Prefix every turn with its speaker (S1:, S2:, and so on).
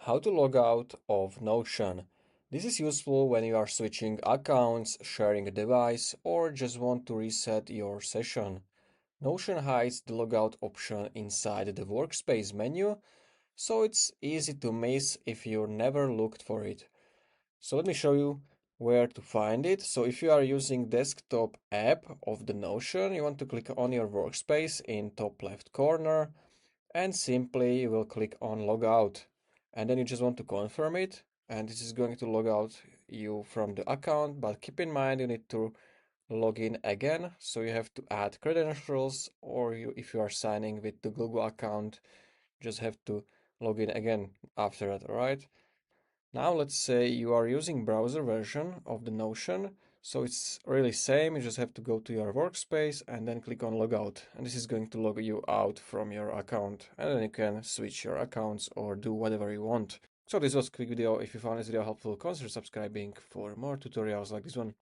S1: How to log out of Notion. This is useful when you are switching accounts, sharing a device, or just want to reset your session. Notion hides the logout option inside the workspace menu, so it's easy to miss if you never looked for it. So let me show you where to find it. So if you are using desktop app of the Notion, you want to click on your workspace in top left corner and simply you will click on logout, and then you just want to confirm it, and this is going to log out you from the account. But keep in mind you need to log in again, so you have to add credentials, or if you are signing with the Google account, just have to log in again after that. All right, now let's say you are using browser version of the Notion, so it's really same. You just have to go to your workspace and then click on logout, and this is going to log you out from your account, and then you can switch your accounts or do whatever you want. So this was a quick video. If you found this video helpful, consider subscribing for more tutorials like this one.